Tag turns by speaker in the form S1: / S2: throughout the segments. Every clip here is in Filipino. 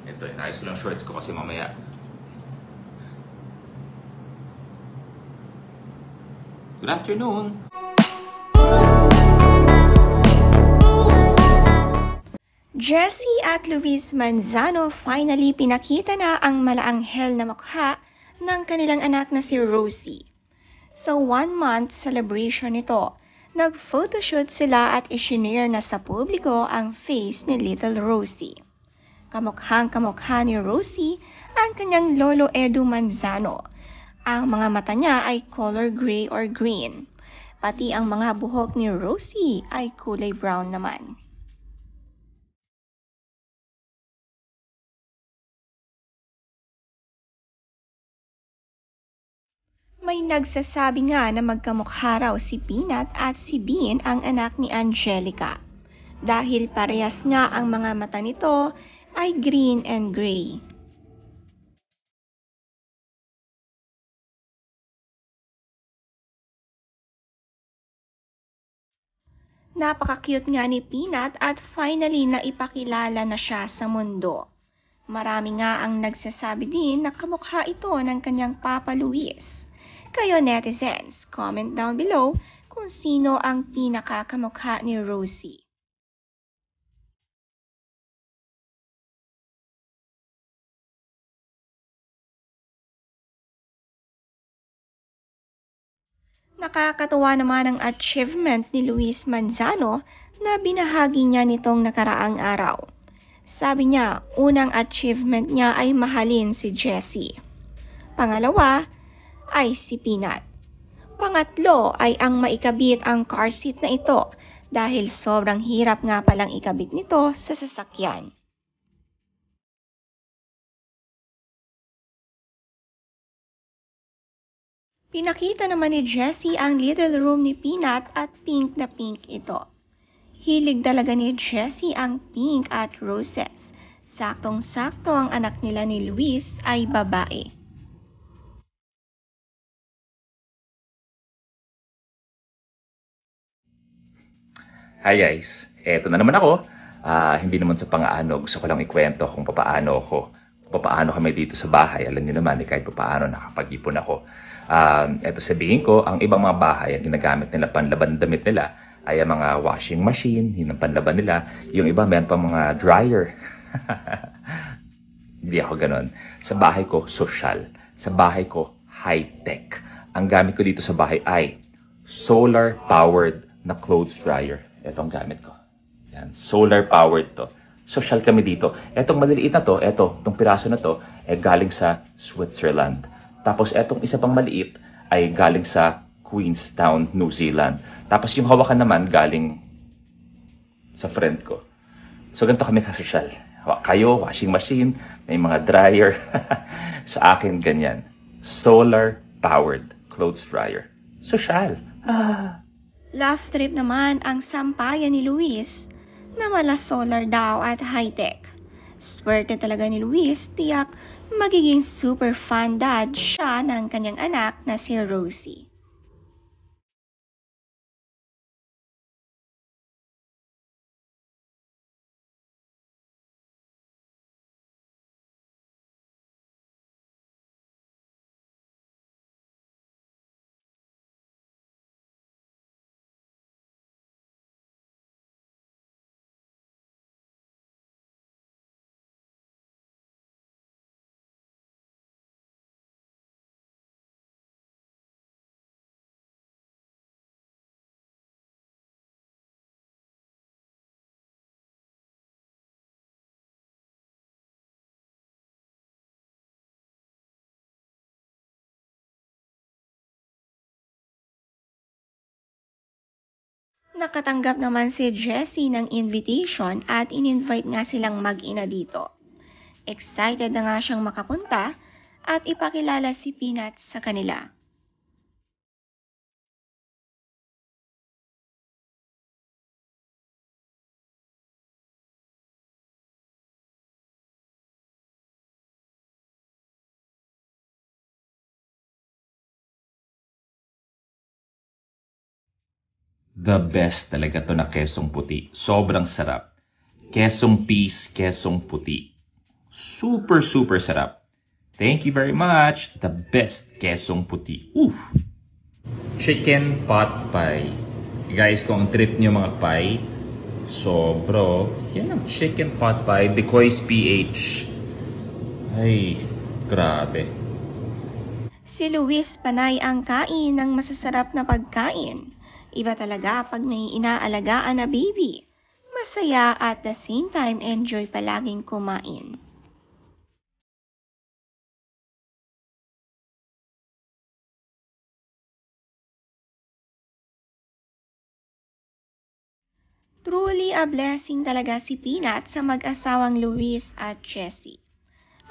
S1: Ito, inayos ko lang shorts ko kasi mamaya. Good afternoon!
S2: Jessie at Luis Manzano finally pinakita na ang malaanghel na mukha ng kanilang anak na si Rosie. Sa 1-month celebration nito, nag-photoshoot sila at isinare na sa publiko ang face ni Little Rosie. Kamukhang-kamukha ni Rosie ang kanyang lolo Edu Manzano. Ang mga mata niya ay color gray or green. Pati ang mga buhok ni Rosie ay kulay brown naman. May nagsasabi nga na magkamukha raw si Peanut at si Bean ang anak ni Angelica. Dahil parehas nga ang mga mata nito ay green and gray. Napaka-cute nga ni Peanut at finally na ipakilala na siya sa mundo. Marami nga ang nagsasabi din na kamukha ito ng kanyang Papa Luis. Kayo netizens, comment down below kung sino ang pinakakamukha ni Rosie. Nakakatuwa naman ang achievement ni Luis Manzano na binahagi niya nitong nakaraang araw. Sabi niya, unang achievement niya ay mahalin si Jessie. Pangalawa ay si Peanut. Pangatlo ay ang maikabit ang car seat na ito dahil sobrang hirap nga palang ikabit nito sa sasakyan. Pinakita naman ni Jessie ang little room ni Peanut at pink na pink ito. Hilig talaga ni Jessie ang pink at roses. Saktong-sakto ang anak nila ni Luis ay babae.
S1: Hi guys, eto na naman ako. Hindi naman sa pang-aano, gusto ko lang ikwento kung papaano kami dito sa bahay. Alam niyo naman, kahit papaano nakapag-ipon ako. Eto sabihin ko, ang ibang mga bahay, ang ginagamit nila panlaban damit nila, ay ang mga washing machine, yun ang panlaban nila. Yung iba, meron pa mga dryer. Hindi ako ganon. Sa bahay ko, social. Sa bahay ko, high-tech. Ang gamit ko dito sa bahay ay solar-powered na clothes dryer. Ito ang gamit ko. Yan, solar-powered to. Social kami dito. Etong maliliit na to, itong piraso na to, ay galing sa Switzerland. Tapos etong isa pang maliit ay galing sa Queenstown, New Zealand. Tapos yung hawakan naman galing sa friend ko. So ganito kami kasosyal. Kayo, washing machine, may mga dryer. Sa akin, ganyan. Solar-powered clothes dryer. Sosyal.
S2: Laugh trip naman ang sampayan ni Luis na mala solar daw at high-tech. Swerte talaga ni Luis, tiyak magiging super fun dad siya ng kanyang anak na si Rosie. Nakatanggap naman si Jessie ng invitation at in-invite nga silang mag-ina dito. Excited na nga siyang makapunta at ipakilala si Peanut sa kanila.
S1: The best talaga to na kesong puti. Sobrang sarap. Kesong peas, kesong puti. Super, super sarap. Thank you very much. The best quesong puti. Oof! Chicken pot pie. Guys, kung ang trip niyo mga pie, sobro. Yan ang chicken pot pie. Decoy's PH. Ay, grabe.
S2: Si Luis panay ang kain ng masasarap na pagkain. Iba talaga pag may inaalagaan na baby. Masaya at the same time enjoy palaging kumain. Truly a blessing talaga si Peanut sa mag-asawang Luis at Jessie.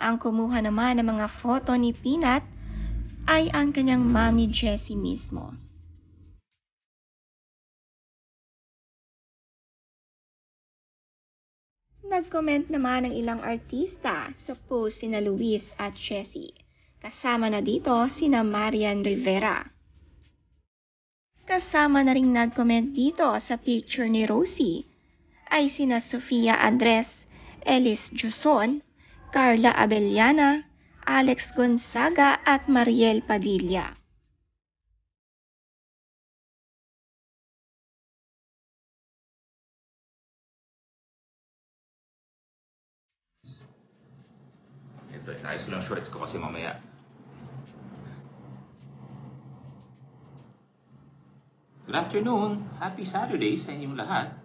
S2: Ang kumuha naman ng mga photo ni Peanut ay ang kanyang mami Jessie mismo. Nag-comment naman ng ilang artista sa post sina Luis at Jessie. Kasama na dito sina Marian Rivera. Kasama na ring nag-comment dito sa picture ni Rosie ay sina Sofia Andres, Elis Joson, Carla Abellana, Alex Gonzaga at Mariel Padilla.
S1: Ito, ayos ko lang shorts ko kasi mamaya. Good afternoon. Happy Saturday sa inyong lahat.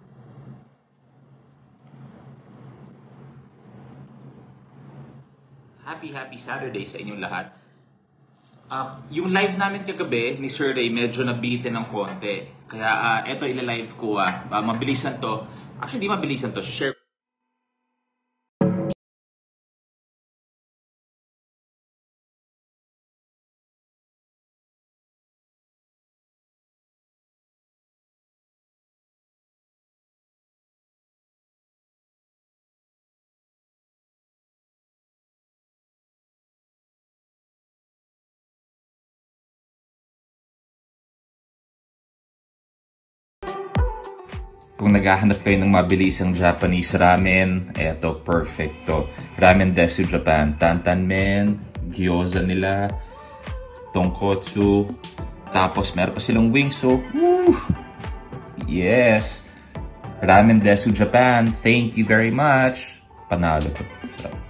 S1: Happy Saturday sa inyong lahat. Yung live namin kagabi ni Sir Ray medyo nabitin ng konti. Kaya eto ila-live ko. Mabilisan to. Actually, di mabilisan to. Share Kung naghahanap kayo ng mabilisang Japanese ramen, eto, perfecto. Ramen Desu Japan, tantanmen, gyoza nila, tonkotsu, tapos meron pa silang wing soup. Woo! Yes! Ramen Desu Japan, thank you very much. Panalo to. Sarap.